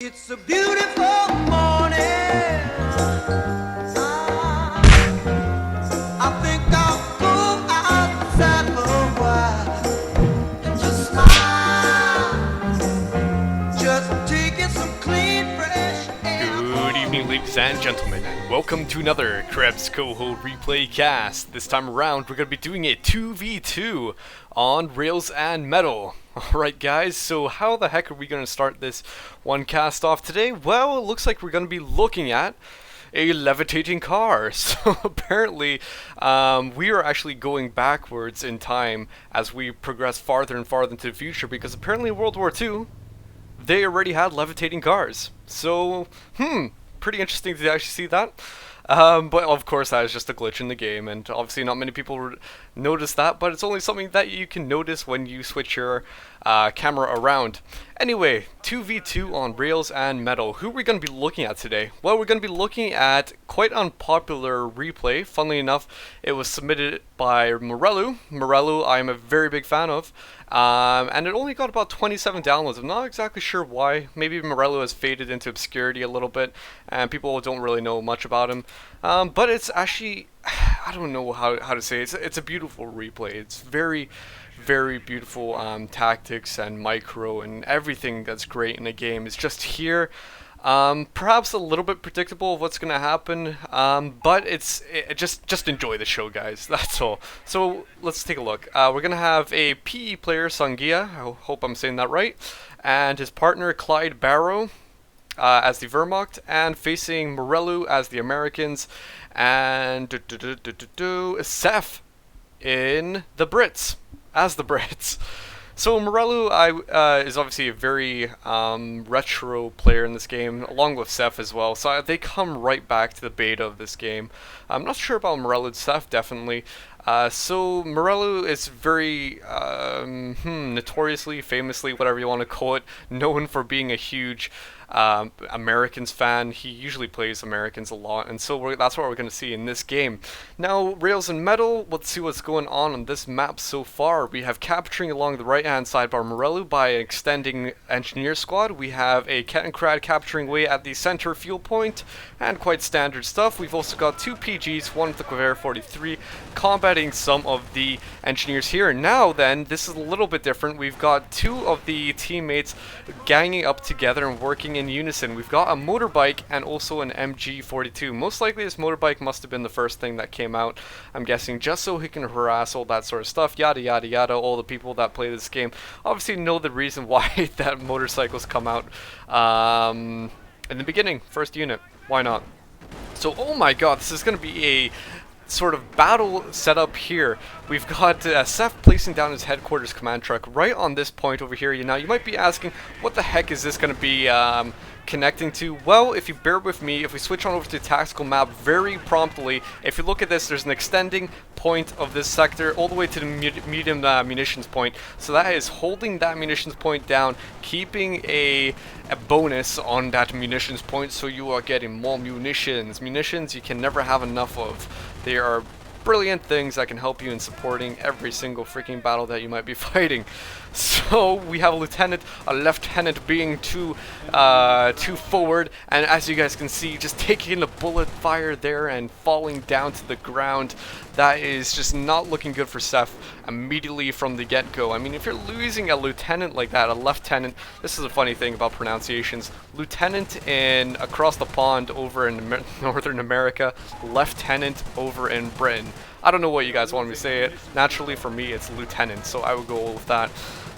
It's a beautiful morning. I think I'll go outside for a while and just smile. Just taking some clean, fresh air. Good evening, ladies and gentlemen, and welcome to another Krebs Coho replay cast. This time around, we're going to be doing a 2v2 on Rails and Metal. Alright guys, so how the heck are we going to start this one cast off today? Well, it looks like we're going to be looking at a levitating car. So apparently, we are actually going backwards in time as we progress farther and farther into the future, because apparently in World War II, they already had levitating cars. So, pretty interesting to actually see that. But of course that is just a glitch in the game, and obviously not many people notice that, but it's only something that you can notice when you switch your camera around. Anyway, 2v2 on Rails and Metal. Who are we going to be looking at today? Well, we're going to be looking at quite unpopular replay. Funnily enough, it was submitted by Morelloo. Morelloo I'm a very big fan of. And it only got about 27 downloads. I'm not exactly sure why. Maybe Morelloo has faded into obscurity a little bit, and people don't really know much about him. But it's actually, I don't know how to say it. It's a beautiful replay. It's very, very beautiful tactics and micro and everything that's great in the game. It's just here. Perhaps a little bit predictable of what's going to happen, but just enjoy the show, guys. That's all. So let's take a look. We're going to have a PE player, Sungea, I hope I'm saying that right, and his partner, ClydeBarrow, as the Wehrmacht, and facing Morelloo as the Americans, and Seph in the Brits, as the Brits. So Morelloo is obviously a very retro player in this game, along with Seph as well. So they come right back to the beta of this game. I'm not sure about Morelloo and Seph, definitely. So Morelloo is very notoriously, famously, whatever you want to call it, known for being a huge Americans fan. He usually plays Americans a lot, and so that's what we're going to see in this game. Now, Rails and Metal, let's see what's going on this map so far. We have capturing along the right hand side by Morelloo by extending engineer squad. We have a Kettenkrad capturing way at the center fuel point, and quite standard stuff. We've also got two PGs, one with the Wehr 43, combating some of the engineers here. Now then, this is a little bit different. We've got two of the teammates ganging up together and working in unison. We've got a motorbike and also an MG42. Most likely this motorbike must have been the first thing that came out, I'm guessing, just so he can harass all that sort of stuff, yada yada yada. All the people that play this game obviously know the reason why that motorcycles come out in the beginning, first unit. Why not? So, oh my god, this is going to be a sort of battle set up here. We've got Seph placing down his headquarters command truck right on this point over here. Now, you might be asking, what the heck is this going to be connecting to? Well, if you bear with me, if we switch on over to the tactical map very promptly, if you look at this, there's an extending point of this sector all the way to the medium munitions point. So that is holding that munitions point down, keeping a bonus on that munitions point, so you are getting more munitions. Munitions you can never have enough of. They are brilliant things that can help you in supporting every single freaking battle that you might be fighting. So we have a lieutenant, a lieutenant being too forward, and as you guys can see, just taking the bullet fire there and falling down to the ground. That is just not looking good for Seph immediately from the get-go. I mean, if you're losing a lieutenant like that, a lieutenant, this is a funny thing about pronunciations. Lieutenant in across the pond over in Northern America, lieutenant over in Britain. I don't know what you guys want me to say it. Naturally, for me, it's lieutenant, so I would go with that.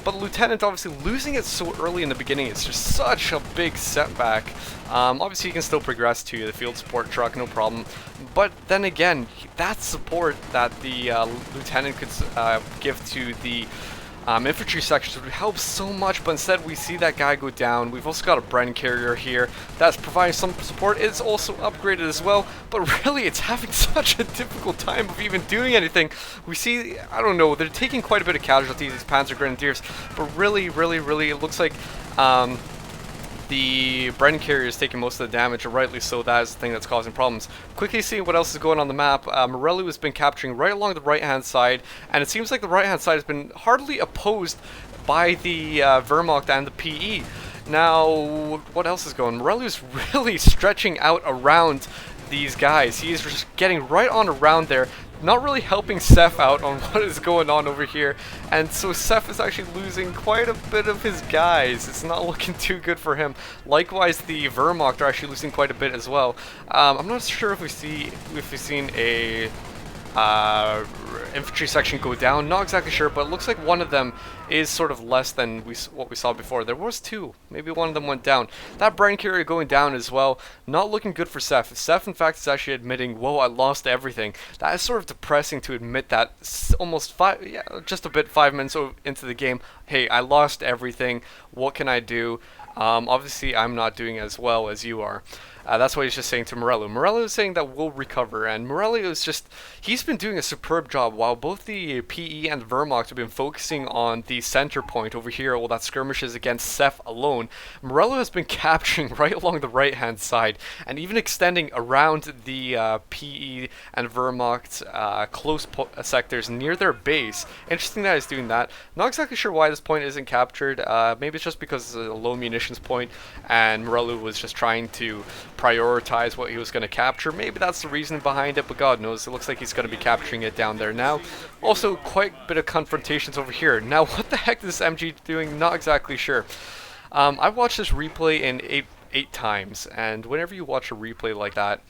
But lieutenant, obviously, losing it so early in the beginning, it's just such a big setback. Obviously, you can still progress to the field support truck, no problem. But then again, that support that the lieutenant could give to the infantry sections would help so much, but instead we see that guy go down. We've also got a Bren carrier here that's providing some support. It's also upgraded as well, but really it's having such a difficult time of even doing anything. We see, I don't know, they're taking quite a bit of casualties, these Panzer Grenadiers, but really it looks like the Bren carrier is taking most of the damage, and rightly so. That is the thing that's causing problems. Quickly seeing what else is going on the map, Morelloo has been capturing right along the right-hand side, and it seems like the right-hand side has been hardly opposed by the Wehrmacht and the PE. Now, what else is going? Morelloo's really stretching out around these guys. He's just getting right on around there, not really helping Seph out on what is going on over here, and so Seph is actually losing quite a bit of his guys. It's not looking too good for him. Likewise, the Wehrmacht are actually losing quite a bit as well. I'm not sure if we've seen a infantry section go down. Not exactly sure, but it looks like one of them is sort of less than what we saw before. There was two. Maybe one of them went down. That Bren carrier going down as well. Not looking good for Seph. Seph, in fact, is actually admitting, whoa, I lost everything. That is sort of depressing to admit that almost just a bit 5 minutes into the game. Hey, I lost everything. What can I do? Obviously, I'm not doing as well as you are. That's what he's just saying to Morelloo. Morelloo is saying that we'll recover, and Morelloo is he's been doing a superb job while both the PE and the Wehrmacht have been focusing on the center point over here, well, that skirmishes against Seph alone. Morelloo has been capturing right along the right-hand side, and even extending around the PE and Wehrmacht close sectors near their base. Interesting that he's doing that. Not exactly sure why this point isn't captured. Maybe it's just because it's a low munitions point, and Morelloo was just trying to prioritize what he was going to capture. Maybe that's the reason behind it, but God knows, it looks like he's going to be capturing it down there now. Also, quite a bit of confrontations over here. Now, what the heck is this MG doing? Not exactly sure. I've watched this replay in eight times, and whenever you watch a replay like that,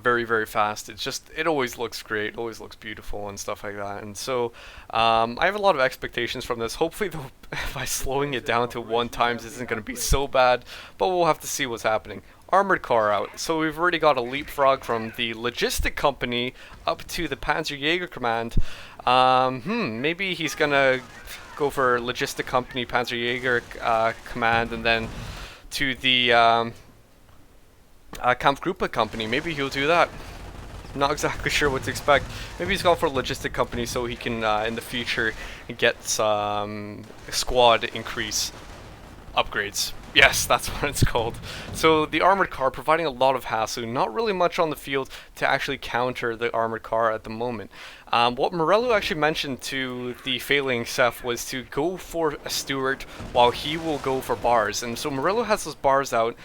very, very fast, it always looks great, always looks beautiful and stuff like that. And so I have a lot of expectations from this. Hopefully, though, by slowing it down to 1 times isn't going to be so bad, but we'll have to see what's happening. Armored car out. So we've already got a leapfrog from the logistic company up to the Panzerjäger command. Maybe he's going to go for logistic company, Panzerjäger command, and then to the Kampfgruppe company. Maybe he'll do that. Not exactly sure what to expect. Maybe he's gone for a logistic company so he can in the future get some squad increase upgrades. Yes, that's what it's called. So the armored car providing a lot of hassle, not really much on the field to actually counter the armored car at the moment. What Morelloo actually mentioned to the failing Seph was to go for a Stuart while he will go for bars. And so Morelloo has those bars out.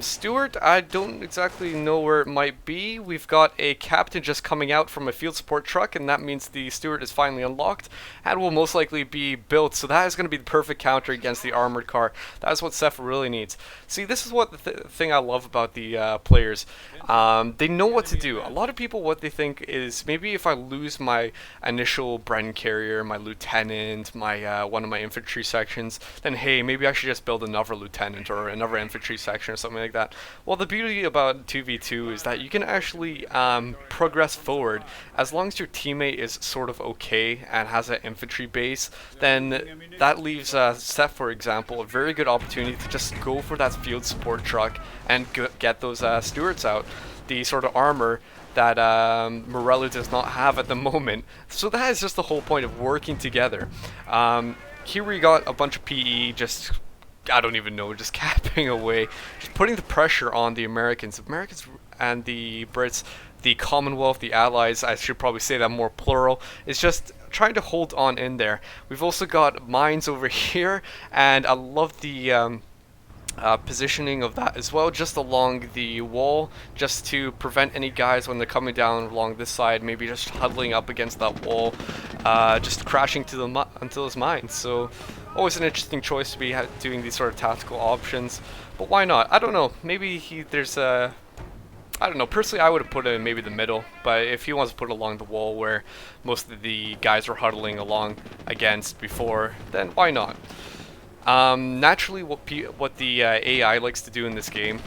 Stuart, I don't exactly know where it might be. We've got a captain just coming out from a field support truck, and that means the Stuart is finally unlocked and will most likely be built. So that is going to be the perfect counter against the armored car. That is what Seph really needs. See, this is what the thing I love about the players. They know what to do. A lot of people, what they think is, maybe if I lose my initial Bren carrier, my lieutenant, my one of my infantry sections, then hey, maybe I should just build another lieutenant or another infantry section or something like that. Well, the beauty about 2v2 is that you can actually progress forward as long as your teammate is sort of okay and has an infantry base. Then that leaves Seph, for example, a very good opportunity to just go for that field support truck and get those Stuarts out, the sort of armor that Morelloo does not have at the moment. So that is just the whole point of working together. Here we got a bunch of PE just, I don't even know, just capping away, just putting the pressure on the Americans. Americans and the Brits, the Commonwealth, the Allies, I should probably say that more plural, is just trying to hold on in there. We've also got mines over here, and I love the positioning of that as well, just along the wall, just to prevent any guys when they're coming down along this side, maybe just huddling up against that wall, just crashing to into those mines. So always an interesting choice to be doing these sort of tactical options, but why not? I don't know, maybe there's a, I don't know, personally I would have put it in maybe the middle, but if he wants to put it along the wall where most of the guys were huddling along against before, then why not? Naturally, what the AI likes to do in this game,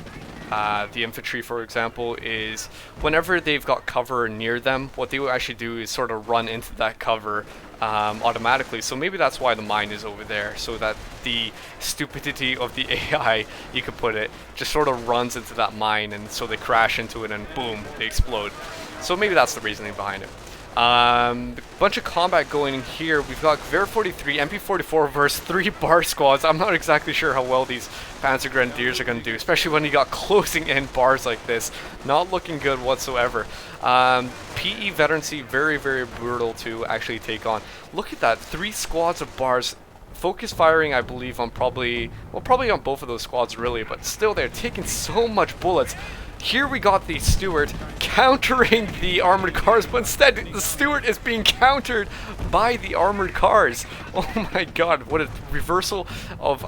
the infantry, for example, is whenever they've got cover near them, what they will actually do is sort of run into that cover automatically. So maybe that's why the mine is over there, so that the stupidity of the AI, you could put it, just sort of runs into that mine, and so they crash into it and boom, they explode. So maybe that's the reasoning behind it. Bunch of combat going in here. We've got Wehr 43, MP44 versus 3 bar squads. I'm not exactly sure how well these Panzer Grenadiers are going to do, especially when you got closing in bars like this. Not looking good whatsoever. PE veterancy, very, very brutal to actually take on. Look at that, 3 squads of bars focus firing, I believe, on probably on both of those squads really, but still they're taking so much bullets. Here we got the Stewart countering the armored cars, but instead the Stewart is being countered by the armored cars. Oh my god, what a reversal of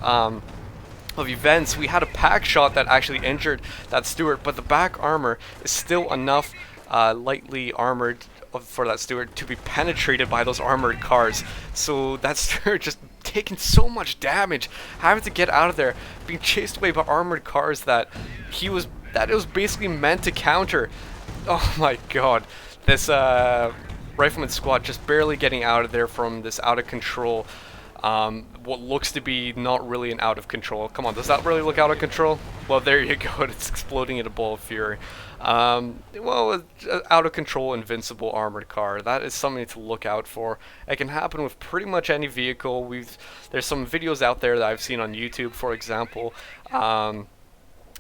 events. We had a pack shot that actually injured that Stewart, but the back armor is still enough lightly armored for that Stewart to be penetrated by those armored cars. So that Stewart just taking so much damage, having to get out of there, being chased away by armored cars that it was basically meant to counter. Oh my god, this rifleman squad just barely getting out of there from this out of control, what looks to be not really an out of control. Come on, does that really look out of control? Well, there you go, it's exploding in a ball of fury. Well, out of control invincible armored car, that is something to look out for. It can happen with pretty much any vehicle. There's some videos out there that I've seen on YouTube, for example,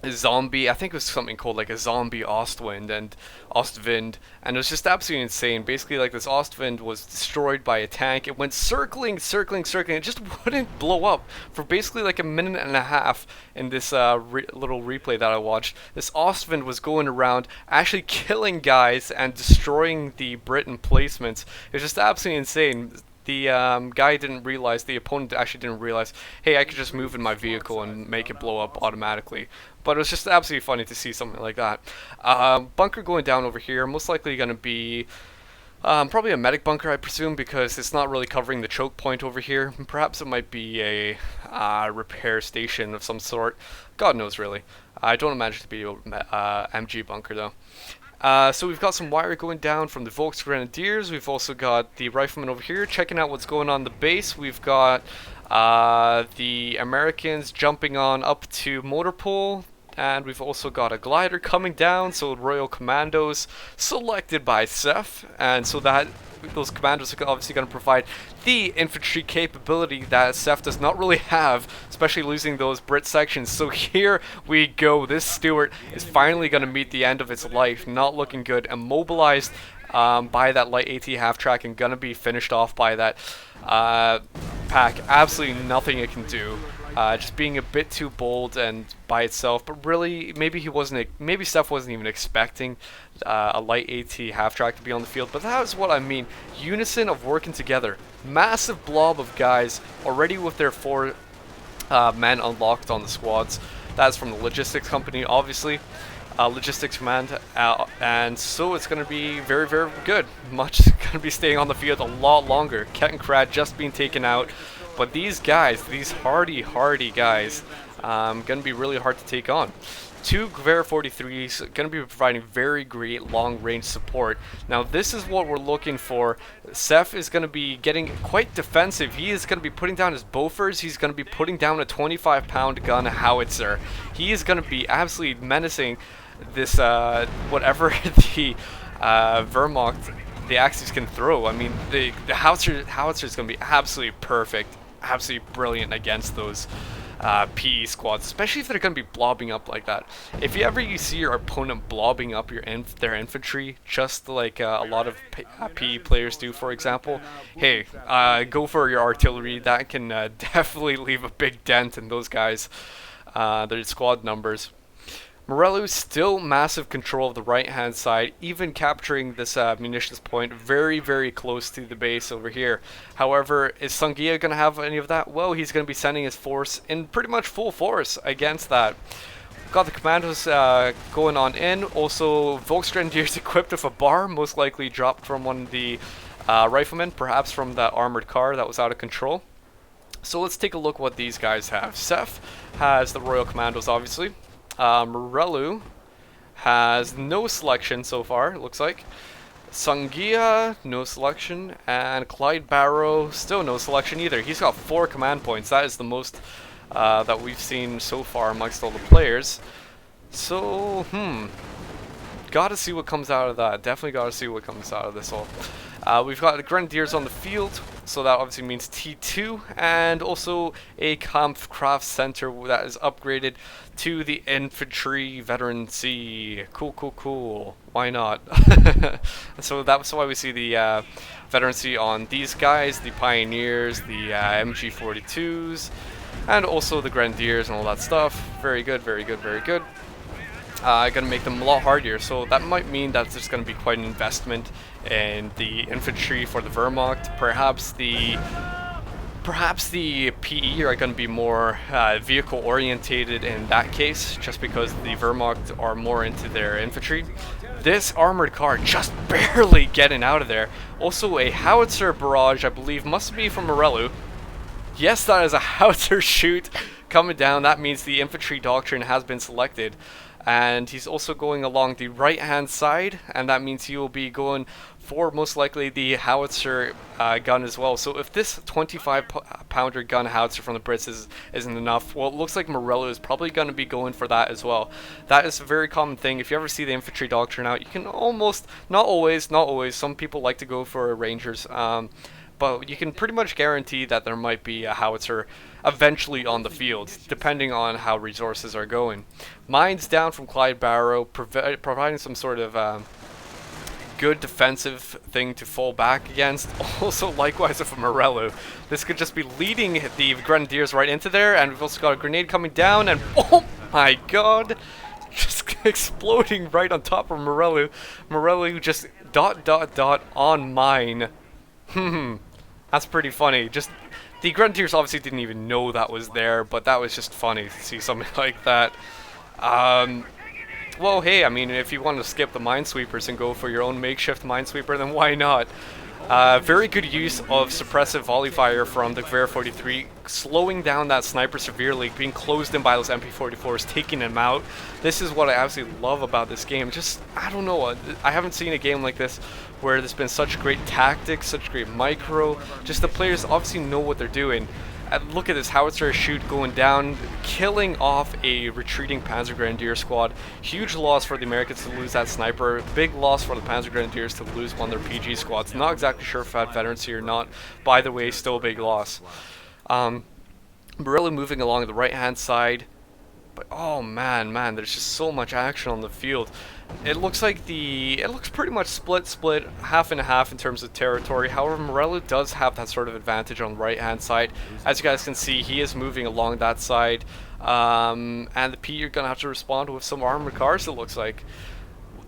a zombie, I think it was something called like a zombie Ostwind, and it was just absolutely insane. Basically, like, this Ostwind was destroyed by a tank. It went circling, it just wouldn't blow up for basically like a minute and a half. In this little replay that I watched, this Ostwind was going around actually killing guys and destroying the Brit emplacements. It was just absolutely insane. The guy didn't realize, the opponent actually didn't realize, hey, I could just move in my vehicle and make it blow up automatically. But it was just absolutely funny to see something like that. Bunker going down over here, most likely going to be probably a medic bunker, I presume, because it's not really covering the choke point over here. Perhaps it might be a repair station of some sort. God knows, really. I don't imagine it to be a MG bunker, though. So we've got some wire going down from the Volks Grenadiers. We've also got the riflemen over here checking out what's going on the base. We've got the Americans jumping on up to motor pool, and we've also got a glider coming down. So Royal Commandos selected by Seph, and so that those commandos are obviously going to provide the infantry capability that Seph does not really have, especially losing those Brit sections. So here we go. This Stewart is finally going to meet the end of its life. Not looking good. Immobilized by that light AT half-track and going to be finished off by that pack. Absolutely nothing it can do. Just being a bit too bold and by itself, but really maybe Seph wasn't even expecting a light AT half-track to be on the field, but that is what I mean. Unison of working together. Massive blob of guys already with their 4 men unlocked on the squads. That's from the logistics company, obviously. Logistics command, and so it's going to be very, very good. Much going to be staying on the field a lot longer. Ket and Krad just being taken out. But these guys, these hardy guys, going to be really hard to take on. 2 Wehr 43s, going to be providing very great long-range support. Now this is what we're looking for. Seph is going to be getting quite defensive. He is going to be putting down his Bofors. He's going to be putting down a 25-pound gun howitzer. He is going to be absolutely menacing this, whatever the Wehrmacht, the Axis can throw. I mean, the howitzer is going to be absolutely perfect. Absolutely brilliant against those PE squads, especially if they're going to be blobbing up like that. If you see your opponent blobbing up their infantry, just like a lot of PE players do, for example, hey, go for your artillery. That can definitely leave a big dent in those guys, their squad numbers. Morelloo still massive control of the right hand side, even capturing this munitions point very, very close to the base over here. However, is Sungea going to have any of that? Well, he's going to be sending his force in pretty much full force against that. Got the commandos going on in. Also, Volksgrenadiers equipped with a bar, most likely dropped from one of the riflemen, perhaps from that armored car that was out of control. So let's take a look what these guys have. Seph has the Royal Commandos, obviously. Morelloo has no selection so far, it looks like. Sungea, no selection. And ClydeBarrow, still no selection either. He's got 4 command points. That is the most that we've seen so far amongst all the players. So, gotta see what comes out of that. Definitely gotta see what comes out of this all. We've got the Grenadiers on the field, so that obviously means T2, and also a Kampfkraft Center that is upgraded to the infantry veterancy. Cool, cool, cool. Why not? So that's why we see the veterancy on these guys, the pioneers, the MG42s, and also the grenadiers and all that stuff. Very good, very good, very good. Gonna make them a lot harder, so that might mean that there's gonna be quite an investment in the infantry for the Wehrmacht. Perhaps the PE are going to be more vehicle orientated in that case, just because the Wehrmacht are more into their infantry. This armored car just barely getting out of there. Also a howitzer barrage, I believe, must be from Morelloo. Yes, that is a howitzer shoot coming down. That means the infantry doctrine has been selected. And he's also going along the right hand side, and that means he will be going for most likely the howitzer gun as well. So if this 25-pounder gun howitzer from the Brits isn't enough, well, it looks like Morelloo is probably going to be going for that as well. That is a very common thing. If you ever see the infantry doctrine out, you can almost, not always, some people like to go for Rangers, but you can pretty much guarantee that there might be a howitzer eventually on the field, depending on how resources are going. Mines down from ClydeBarrow, providing some sort of good defensive thing to fall back against. Also, likewise with Morelloo, this could just be leading the grenadiers right into there, and we've also got a grenade coming down, and oh my god, just exploding right on top of Morelloo. Morelloo just ... on mine. That's pretty funny. Just the grenadiers obviously didn't even know that was there, but that was just funny to see something like that. Well, hey, I mean, if you want to skip the minesweepers and go for your own makeshift minesweeper, then why not? Very good use of suppressive volley fire from the Wehr 43, slowing down that sniper severely, being closed in by those MP44s, taking him out. This is what I absolutely love about this game. Just, I don't know, I haven't seen a game like this where there's been such great tactics, such great micro. Just the players obviously know what they're doing. And look at this howitzer shoot going down, killing off a retreating Panzer Grenadier squad. Huge loss for the Americans to lose that sniper. Big loss for the Panzer Grenadiers to lose one of their PG squads. Not exactly sure if I had veterancy or not. By the way, still a big loss. Morelloo moving along the right hand side. But oh man, there's just so much action on the field. It looks like it looks pretty much split, half and half in terms of territory. However, Morelloo does have that sort of advantage on the right hand side. As you guys can see, he is moving along that side. And the P are going to have to respond with some armored cars, it looks like.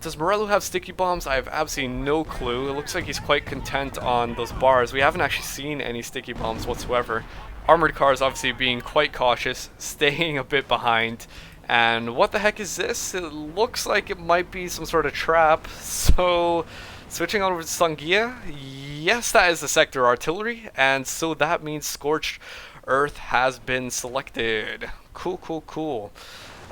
Does Morelloo have sticky bombs? I have absolutely no clue. It looks like he's quite content on those bars. We haven't actually seen any sticky bombs whatsoever. Armored cars obviously being quite cautious, staying a bit behind. And what the heck is this? It looks like it might be some sort of trap. So, switching on over to Sungea. Yes, that is the sector artillery. And so that means Scorched Earth has been selected. Cool, cool, cool.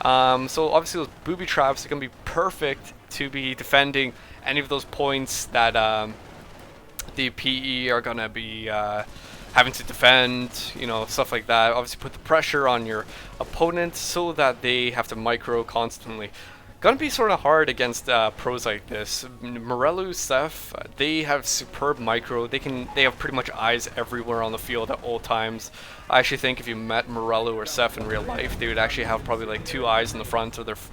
So obviously those booby traps are going to be perfect to be defending any of those points that the PE are going to be having to defend, you know, stuff like that. Obviously put the pressure on your opponent so that they have to micro constantly. Gonna be sort of hard against pros like this. Morelloo, Seph, they have superb micro. They have pretty much eyes everywhere on the field at all times. I actually think if you met Morelloo or Seph in real life, they would actually have probably like 2 eyes in the front of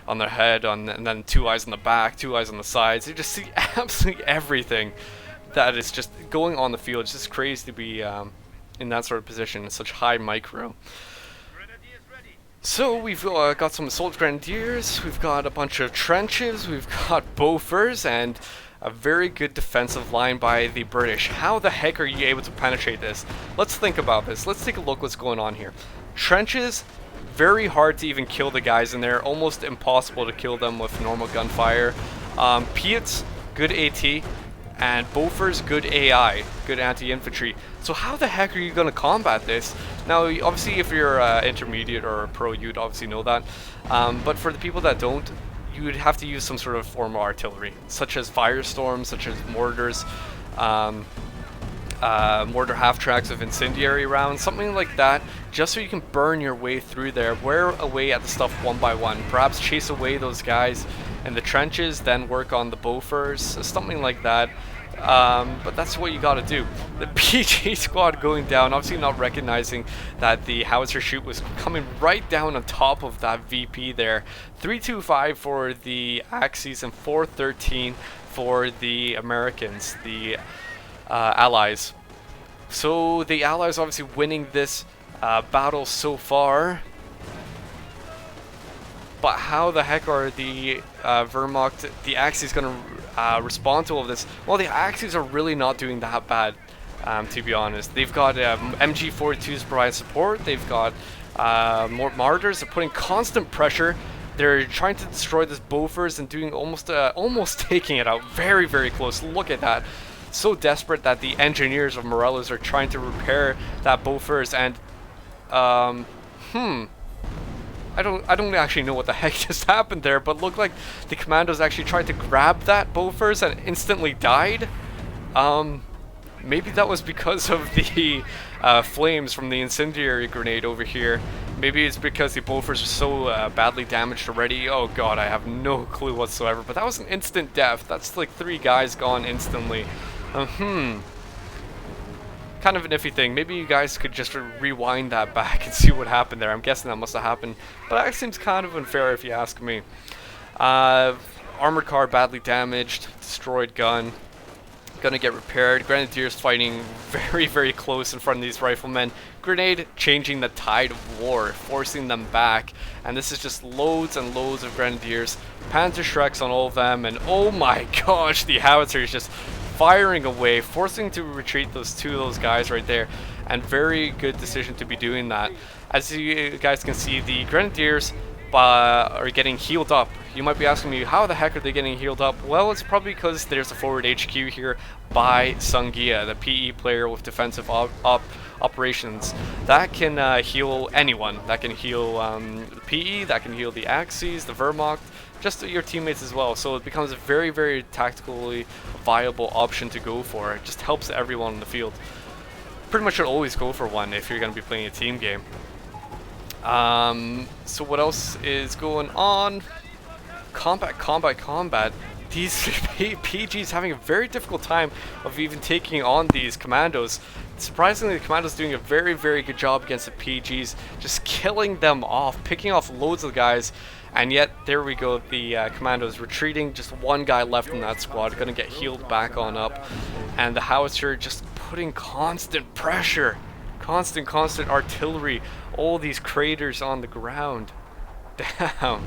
on their head, and then 2 eyes in the back, 2 eyes on the sides. You just see absolutely everything that is just going on the field. It's just crazy to be in that sort of position in such high micro. So we've got some assault grenadiers, we've got a bunch of trenches, we've got Bofors, and a very good defensive line by the British. How the heck are you able to penetrate this? Let's think about this. Let's take a look what's going on here. Trenches, very hard to even kill the guys in there, almost impossible to kill them with normal gunfire. Piats, good AT. And Bofors, good AI, good anti-infantry. So how the heck are you going to combat this? Now, obviously, if you're intermediate or a pro, you'd obviously know that. But for the people that don't, you would have to use some sort of form of artillery, such as firestorms, such as mortars, mortar half-tracks of incendiary rounds, something like that, just so you can burn your way through there, wear away at the stuff one by one, perhaps chase away those guys in the trenches, then work on the Bofors, something like that. But that's what you gotta do. The PG squad going down, obviously not recognizing that the howitzer shoot was coming right down on top of that VP there. 325 for the Axis and 413 for the Americans, the Allies. So the Allies obviously winning this battle so far. But how the heck are the Wehrmacht, the Axis, going to respond to all of this? Well, the Axis are really not doing that bad, to be honest. They've got MG42s provide support. They've got more Martyrs. They're putting constant pressure. They're trying to destroy this Bofors and doing almost taking it out. Very, very close. Look at that. So desperate that the engineers of Morelloo are trying to repair that Bofors and I don't actually know what the heck just happened there, but looked like the commandos actually tried to grab that Bofors and instantly died. Maybe that was because of the flames from the incendiary grenade over here. Maybe it's because the Bofors are so badly damaged already. Oh god, I have no clue whatsoever. But that was an instant death. That's like 3 guys gone instantly. Kind of an iffy thing. Maybe you guys could just rewind that back and see what happened there. I'm guessing that must have happened, but that seems kind of unfair if you ask me. Armored car badly damaged, destroyed gun, gonna get repaired. Grenadiers fighting very, very close in front of these riflemen. Grenade changing the tide of war, forcing them back, and this is just loads and loads of Grenadiers. Panzer Shreks on all of them, and oh my gosh, the howitzer is just firing away, forcing to retreat those 2 of those guys right there, and very good decision to be doing that. As you guys can see, the Grenadiers are getting healed up. You might be asking me, how the heck are they getting healed up? Well, it's probably because there's a forward HQ here by Sungea, the PE player with defensive operations. That can heal anyone. That can heal the PE, that can heal the Axis, the Wehrmacht, just your teammates as well. So it becomes a very, very tactically viable option to go for. It just helps everyone in the field. Pretty much should always go for one if you're going to be playing a team game. So what else is going on? Combat. These PGs having a very difficult time of even taking on these commandos. Surprisingly, the commandos doing a very, very good job against the PGs, just killing them off, picking off loads of guys. And yet, there we go, the commandos retreating, just 1 guy left in that squad, gonna get healed back on up. And the howitzer just putting constant pressure, constant artillery, all these craters on the ground. Damn.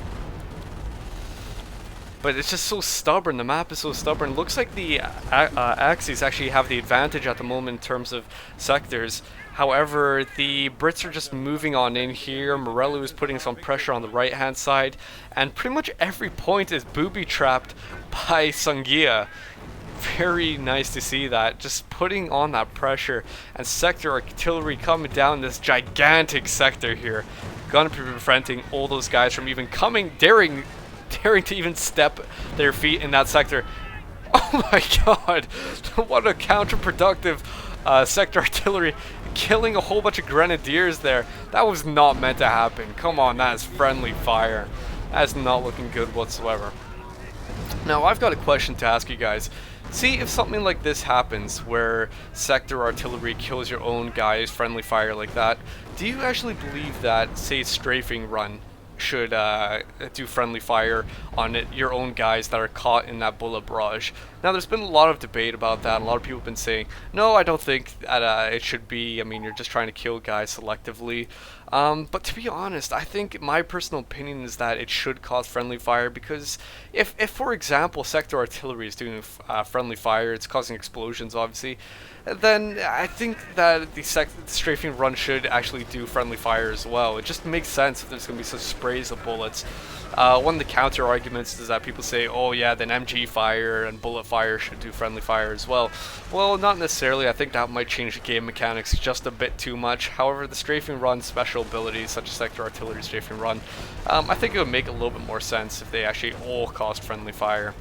But it's just so stubborn, the map is so stubborn. Looks like the Axis actually have the advantage at the moment in terms of sectors. However, the Brits are just moving on in here. Morelloo is putting some pressure on the right-hand side, and pretty much every point is booby-trapped by Sungea. Very nice to see that, just putting on that pressure, and sector artillery coming down this gigantic sector here. Gonna be preventing all those guys from even daring to even step their feet in that sector. Oh my god, what a counterproductive sector artillery, killing a whole bunch of Grenadiers there. That was not meant to happen. Come on, that is friendly fire. That's not looking good whatsoever. Now, I've got a question to ask you guys. See, if something like this happens, where sector artillery kills your own guys, friendly fire like that, do you actually believe that, say, strafing run should do friendly fire on your own guys that are caught in that bullet barrage? Now, there's been a lot of debate about that. A lot of people have been saying, no, I don't think that it should be. I mean, you're just trying to kill guys selectively. But to be honest, I think my personal opinion is that it should cause friendly fire, because if for example, sector artillery is doing friendly fire, it's causing explosions, obviously, then I think that the strafing run should actually do friendly fire as well. It just makes sense if there's going to be such sprays of bullets. One of the counter arguments is that people say, oh yeah, then MG fire and bullet fire should do friendly fire as well. Well, not necessarily. I think that might change the game mechanics just a bit too much. However, the strafing run special abilities, such as sector artillery strafing run, I think it would make a little bit more sense if they actually all cost friendly fire.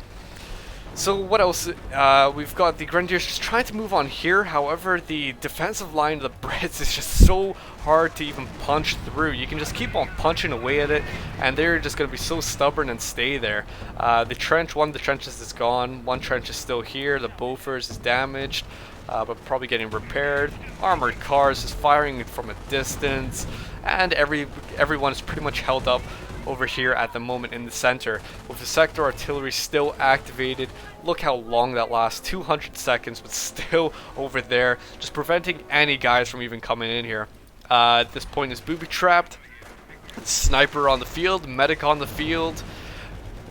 So what else? We've got the Grenadiers just trying to move on here. However, the defensive line of the Brits is just so hard to even punch through. You can just keep on punching away at it, and they're just going to be so stubborn and stay there. The trench, one of the trenches is gone. One trench is still here. The Bofors is damaged, but probably getting repaired. Armored cars is firing from a distance, and everyone is pretty much held up over here at the moment in the center with the sector artillery still activated. Look how long that lasts, 200 seconds, but still over there, just preventing any guys from even coming in here. At this point is booby trapped, sniper on the field, medic on the field,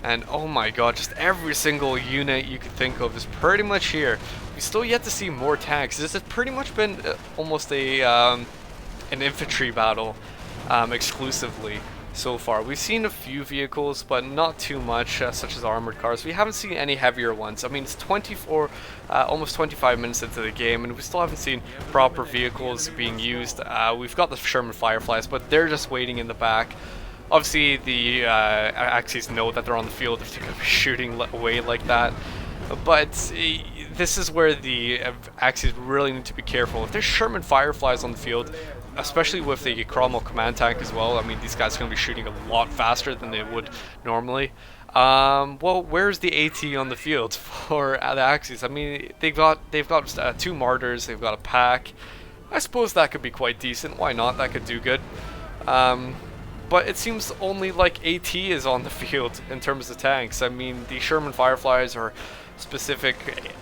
and oh my god, just every single unit you could think of is pretty much here. We still yet to see more tanks. This has pretty much been almost a an infantry battle exclusively so far. We've seen a few vehicles, but not too much, such as armored cars. We haven't seen any heavier ones. I mean, it's 24, almost 25 minutes into the game, and we still haven't seen proper vehicles being used. We've got the Sherman Fireflies, but they're just waiting in the back. Obviously, the Axis know that they're on the field if they're going to be shooting away like that. But this is where the Axis really need to be careful. If there's Sherman Fireflies on the field, especially with the Cromwell command tank as well, I mean, these guys are going to be shooting a lot faster than they would normally. Well, where's the AT on the field for the Axis? I mean, they've got 2 Martyrs, they've got a pack. I suppose that could be quite decent. Why not? That could do good. But it seems only like AT is on the field in terms of tanks. I mean, the Sherman Fireflies are specific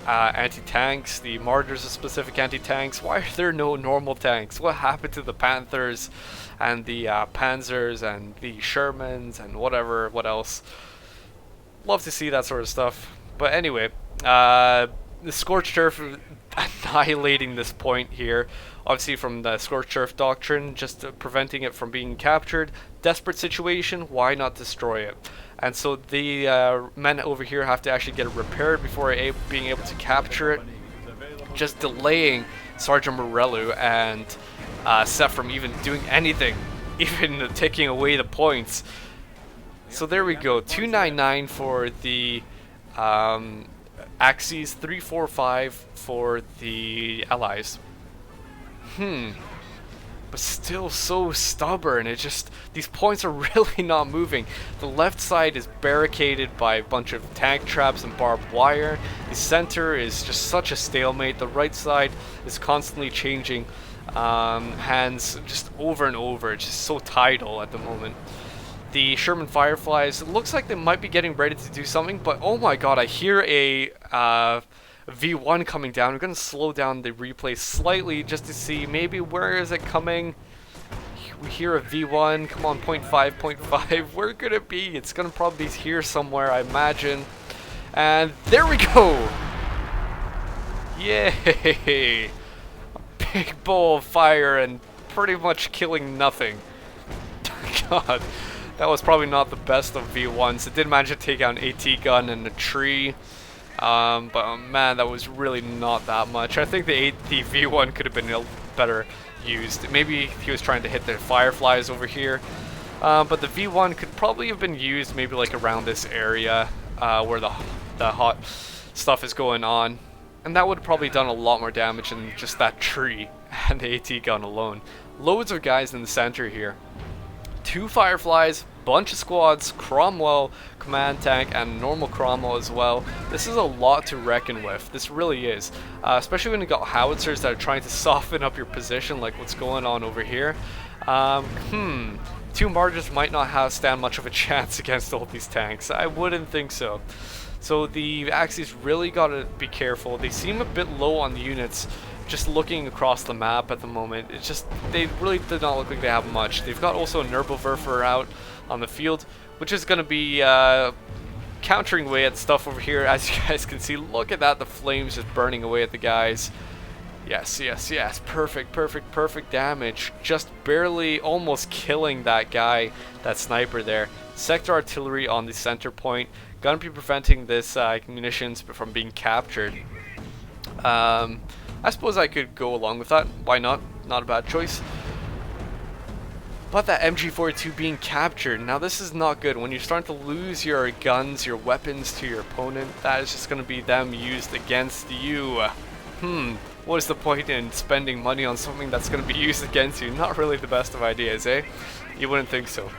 anti-tanks, the Martyrs are specific anti-tanks. Why are there no normal tanks? What happened to the Panthers and the Panzers and the Shermans and whatever, what else? Love to see that sort of stuff. But anyway, the Scorched Turf annihilating this point here. Obviously from the Scorched Turf doctrine, just preventing it from being captured. Desperate situation, why not destroy it? And so the men over here have to actually get it repaired before being able to capture it, just delaying Sergeant Morelloo and Seph from even doing anything, even taking away the points. So there we go, 299 for the Axis, 345 for the Allies. But still so stubborn. It just, these points are really not moving. The left side is barricaded by a bunch of tank traps and barbed wire. The center is just such a stalemate. The right side is constantly changing hands just over and over. It's just so tidal at the moment. The Sherman Fireflies, it looks like they might be getting ready to do something, but oh my god, I hear a V1 coming down. I'm going to slow down the replay slightly just to see maybe where is it coming. We hear a V1, come on, 0.5, 0.5, where could it be? It's going to probably be here somewhere, I imagine. And there we go! Yay! A big ball of fire and pretty much killing nothing. God, that was probably not the best of V1s. It did manage to take out an AT gun and a tree. But man, that was really not that much. I think the V1 could have been better used. Maybe he was trying to hit the Fireflies over here. But the V1 could probably have been used maybe like around this area where the hot stuff is going on. And that would have probably done a lot more damage than just that tree and the AT gun alone. Loads of guys in the center here. 2 Fireflies, bunch of squads, Cromwell command tank, and normal Cromwell as well. This is a lot to reckon with. This really is, especially when you got howitzers that are trying to soften up your position, like what's going on over here. 2 Martyrs might not stand much of a chance against all these tanks. I wouldn't think so. So the Axis really got to be careful. They seem a bit low on the units. Just looking across the map at the moment, it's just, they really did not look like they have much. They've got also a Nuremberger out on the field, which is going to be countering away at stuff over here. As you guys can see, look at that, the flames just burning away at the guys. Yes, yes, yes, perfect, perfect, perfect damage. Just barely almost killing that guy, that sniper there. Sector artillery on the center point, gonna be preventing this munitions from being captured. I suppose I could go along with that. Why not? Not a bad choice. about that MG42 being captured? Now this is not good. When you're starting to lose your guns, your weapons to your opponent, that is just going to be them used against you. What is the point in spending money on something that's going to be used against you? Not really the best of ideas, eh? You wouldn't think so.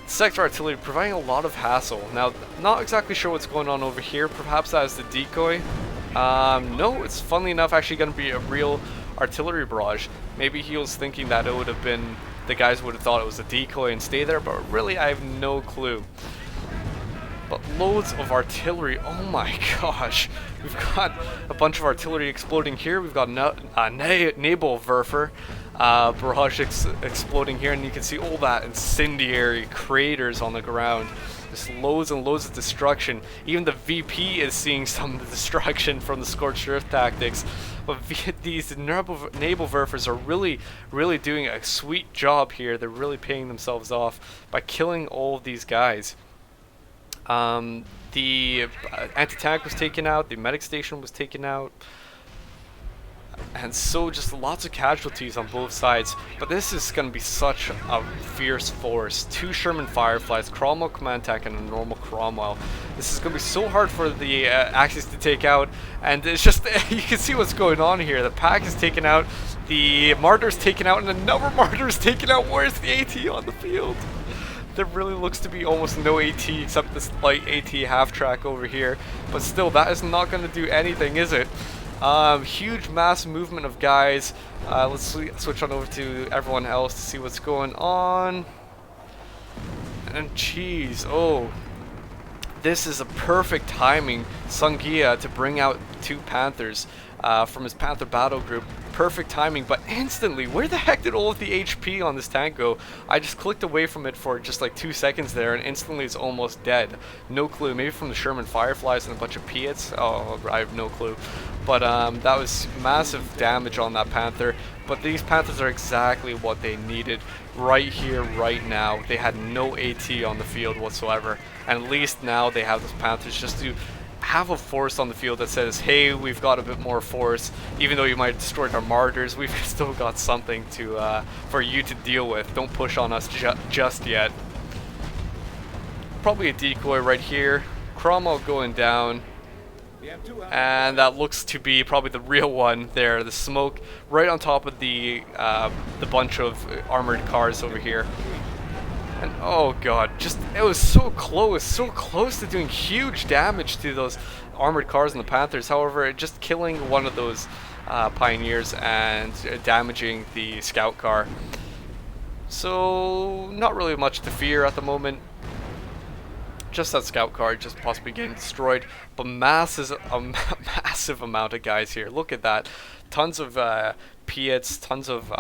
Sector artillery providing a lot of hassle. Now, not exactly sure what's going on over here. Perhaps that is the decoy. No, it's funnily enough actually going to be a real artillery barrage. Maybe he was thinking that it would have been, the guys would have thought it was a decoy and stay there, but really I have no clue. But loads of artillery, oh my gosh. We've got a bunch of artillery exploding here. We've got Nebelwerfer barrage exploding here, and you can see all that incendiary craters on the ground. Just loads and loads of destruction. Even the VP is seeing some of the destruction from the scorched earth tactics. But these Nebelwerfers are really doing a sweet job here. They're really paying themselves off by killing all of these guys. The anti-tank was taken out, the medic station was taken out, and so just lots of casualties on both sides. But this is going to be such a fierce force. 2 Sherman Fireflies, Cromwell command tank, and a normal Cromwell. This is going to be so hard for the Axis to take out, and it's just, you can see what's going on here. The pack is taken out, the Martyr's taken out, and another Martyr's taken out. Where's the AT on the field? There really looks to be almost no AT except this light AT half track over here, but still that is not going to do anything, is it? Huge mass movement of guys. Let's switch on over to everyone else to see what's going on. And jeez, oh, this is a perfect timing, Sungea, to bring out 2 Panthers from his Panther battle group. Perfect timing, but instantly, where the heck did all of the HP on this tank go? I just clicked away from it for just like 2 seconds there, and instantly it's almost dead. No clue. Maybe from the Sherman Fireflies and a bunch of Piats. Oh, I have no clue. But that was massive damage on that Panther. But these Panthers are exactly what they needed right here, right now. They had no AT on the field whatsoever, and at least now they have those Panthers just to have a force on the field that says, hey, we've got a bit more force. Even though you might have destroyed our Martyrs, we've still got something to for you to deal with. Don't push on us just yet. Probably a decoy right here. Cromwell going down. And that looks to be probably the real one there. The smoke right on top of the bunch of armored cars over here. And oh god, just, it was so close to doing huge damage to those armored cars and the Panthers. However, just killing one of those Pioneers and damaging the scout car. So, not really much to fear at the moment. Just that scout car just possibly getting destroyed. But a massive amount of guys here. Look at that. Tons of Piats, tons of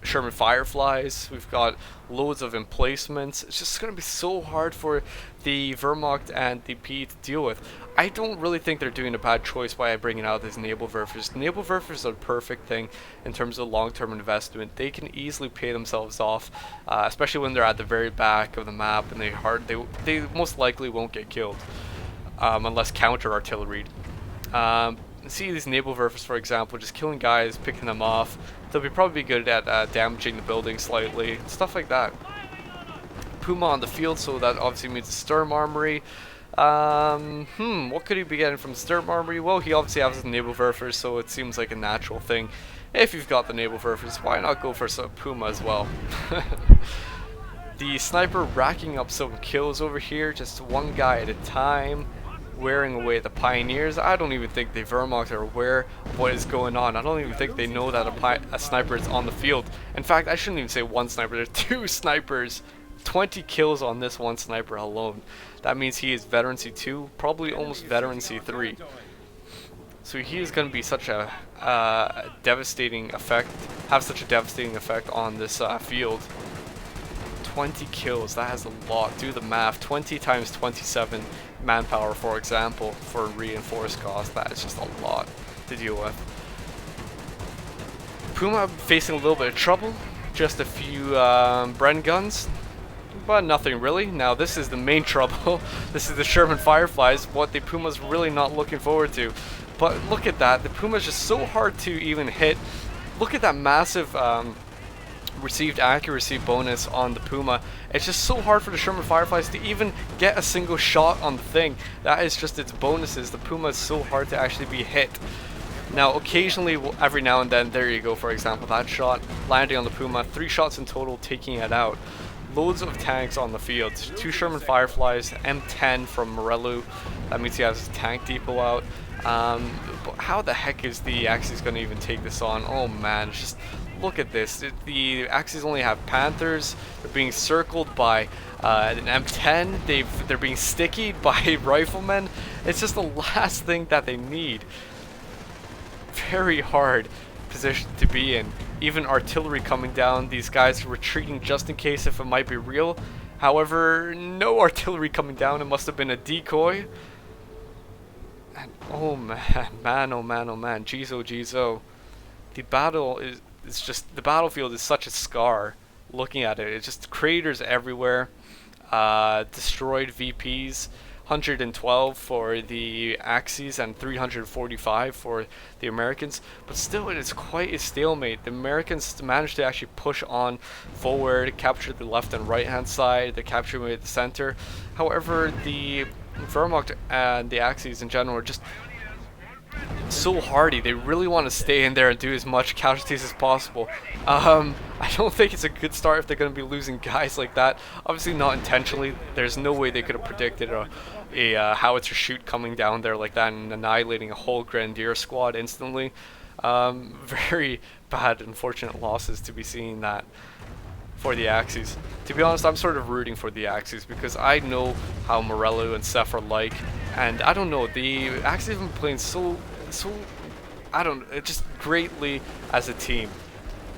Sherman Fireflies. We've got loads of emplacements. It's just going to be so hard for the Wehrmacht and the P to deal with. I don't really think they're doing a bad choice by bringing out these Nebelwerfers. Nebelwerfers are a perfect thing in terms of long-term investment. They can easily pay themselves off, especially when they're at the very back of the map, and they most likely won't get killed unless counter-artilleried. See these Nebelwerfers, for example, just killing guys, picking them off. They'll probably be good at damaging the building slightly, stuff like that. Puma on the field, so that obviously means the Sturm Armory. What could he be getting from Sturm Armory? Well, he obviously has the Nebelwerfers, so it seems like a natural thing. If you've got the Nebelwerfers, why not go for some Puma as well? The sniper racking up some kills over here, just one guy at a time, wearing away the Pioneers. I don't even think the Wehrmacht are aware of what is going on. I don't even think they know that a sniper is on the field. In fact, I shouldn't even say one sniper, there's 2 snipers. 20 kills on this one sniper alone. That means he is veterancy 2, probably almost veterancy 3. So he is going to be such a devastating effect, have such a devastating effect on this field. 20 kills, that has a lot. Do the math. 20 times 27 manpower, for example, for reinforced cost. That is just a lot to deal with. Puma facing a little bit of trouble. Just a few Bren guns, but nothing really. Now this is the main trouble. This is the Sherman Fireflies, what the Puma's really not looking forward to. But look at that, the Puma's just so hard to even hit. Look at that massive received accuracy bonus on the Puma. It's just so hard for the Sherman Fireflies to even get a single shot on the thing. That is just its bonuses. The Puma is so hard to actually be hit. Now occasionally, every now and then, there you go, for example, that shot landing on the Puma, 3 shots in total, taking it out. Loads of tanks on the field, 2 Sherman Fireflies, M10 from Morelloo. That means he has his tank depot out. But how the heck is the Axis going to even take this on? Oh man, just look at this. The Axis only have Panthers. They're being circled by an M10. They're being stickied by riflemen. It's just the last thing that they need. Very hard position to be in. Even artillery coming down. These guys retreating just in case if it might be real. However, no artillery coming down. It must have been a decoy. And oh man, oh man, oh man. Jeez, oh jeez, oh. The battle is... It's just, the battlefield is such a scar looking at it. It's just craters everywhere, destroyed VPs, 112 for the Axis and 345 for the Americans, but still it is quite a stalemate. The Americans managed to actually push on forward, capture the left and right hand side, they captured the center. However, the Wehrmacht and the Axis in general are just so hardy. They really want to stay in there and do as much casualties as possible. I don't think it's a good start if they're going to be losing guys like that. Obviously not intentionally. There's no way they could have predicted a howitzer shoot coming down there like that and annihilating a whole Grenadier squad instantly. Very bad, unfortunate losses to be seeing that for the Axis. To be honest, I'm sort of rooting for the Axis because I know how Morelloo and Seph are like, and I don't know, the Axis have been playing so just greatly as a team.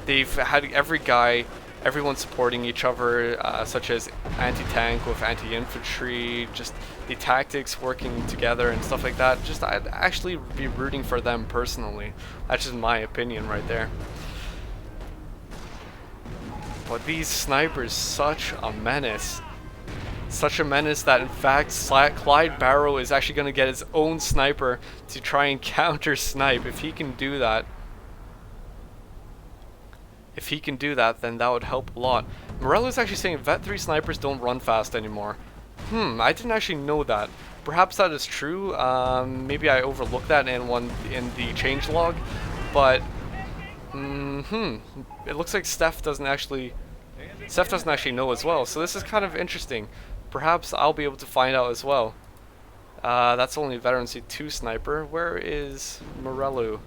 They've had everyone supporting each other, such as anti-tank with anti-infantry, just the tactics working together and stuff like that. Just I'd actually be rooting for them personally. That's just my opinion right there. But these snipers, such a menace. Such a menace that in fact ClydeBarrow is actually going to get his own sniper to try and counter snipe. If he can do that, then that would help a lot. Morelloo is actually saying Vet 3 snipers don't run fast anymore. I didn't actually know that. Perhaps that is true. Maybe I overlooked that in the changelog, but it looks like Seph doesn't actually know as well. So this is kind of interesting. Perhaps I'll be able to find out as well. That's only Veteran C2 sniper. Where is Morelloo?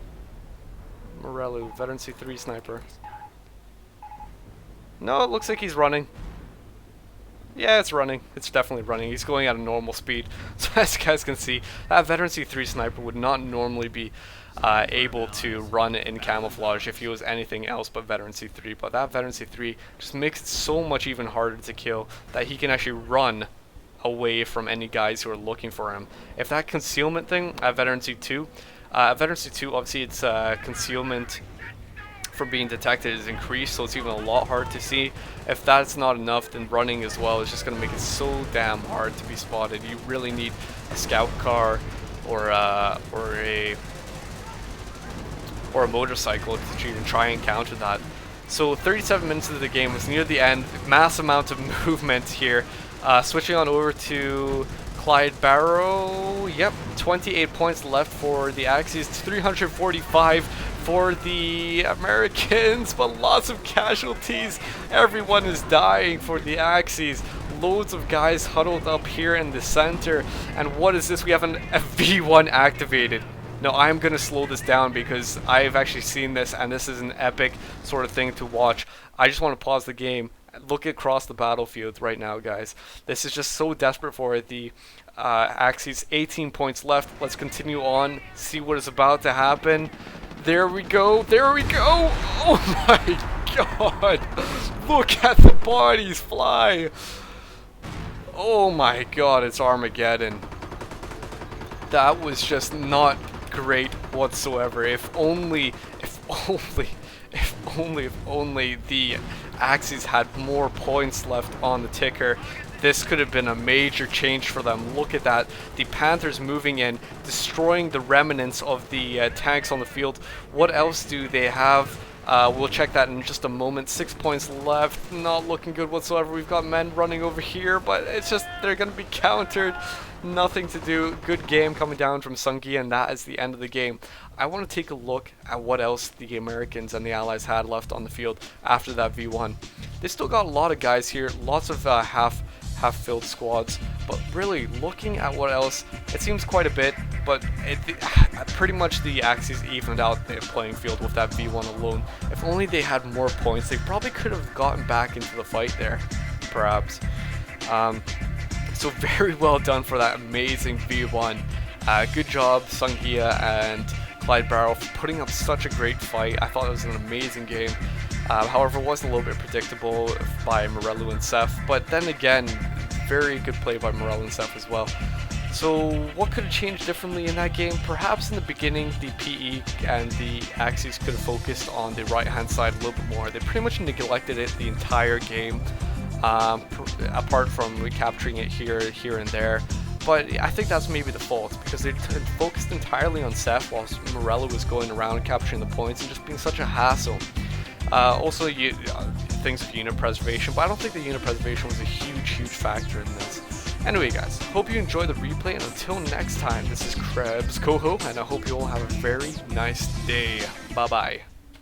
Morelloo, Veteran C3 sniper. No, it looks like he's running. Yeah, it's running. It's definitely running. He's going at a normal speed. So as you guys can see, that Veteran C3 sniper would not normally be able to run in camouflage if he was anything else but Veteran C3. But that Veteran C3 just makes it so much even harder to kill that he can actually run away from any guys who are looking for him. If that concealment thing at Veteran C2, obviously its concealment from being detected is increased, so it's even a lot harder to see. If that's not enough, then running as well is just going to make it so damn hard to be spotted. You really need a scout car or a motorcycle to even try and counter that. So 37 minutes into the game, was near the end, mass amount of movement here. Switching on over to ClydeBarrow. Yep, 28 points left for the Axis, 345 for the Americans, but lots of casualties. Everyone is dying for the Axis. Loads of guys huddled up here in the center. And what is this? We have a V1 activated. No, I'm going to slow this down because I've actually seen this, and this is an epic sort of thing to watch. I just want to pause the game. Look across the battlefield right now, guys. This is just so desperate for it. The Axis, 18 points left. Let's continue on, see what is about to happen. There we go, there we go! Oh my god! Look at the bodies fly! Oh my god, it's Armageddon. That was just not great whatsoever. If only the Axis had more points left on the ticker, this could have been a major change for them. Look at that. The Panthers moving in, destroying the remnants of the tanks on the field. What else do they have? We'll check that in just a moment. 6 points left, not looking good whatsoever. We've got men running over here, but it's just, they're going to be countered. Nothing to do. Good game coming down from Sungea, and that is the end of the game. I want to take a look at what else the Americans and the Allies had left on the field after that V1. They still got a lot of guys here, lots of half-filled squads, but really looking at what else, it seems quite a bit, but pretty much the Axis evened out the playing field with that V1 alone. If only they had more points, they probably could have gotten back into the fight there, perhaps. So very well done for that amazing V1. Good job, Sungea and ClydeBarrow, for putting up such a great fight. I thought it was an amazing game. However, it was a little bit predictable by Morelloo and Seph, but then again, very good play by Morelloo and Seph as well. So what could have changed differently in that game? Perhaps in the beginning, the PE and the Axis could have focused on the right-hand side a little bit more. They pretty much neglected it the entire game, apart from recapturing it here and there. But I think that's maybe the fault, because they focused entirely on Seph whilst Morelloo was going around and capturing the points and just being such a hassle. Also, things of unit preservation, but I don't think the unit preservation was a huge factor in this. Anyway guys, hope you enjoy the replay, and until next time, this is ClydeBarrow, and I hope you all have a very nice day. Bye bye.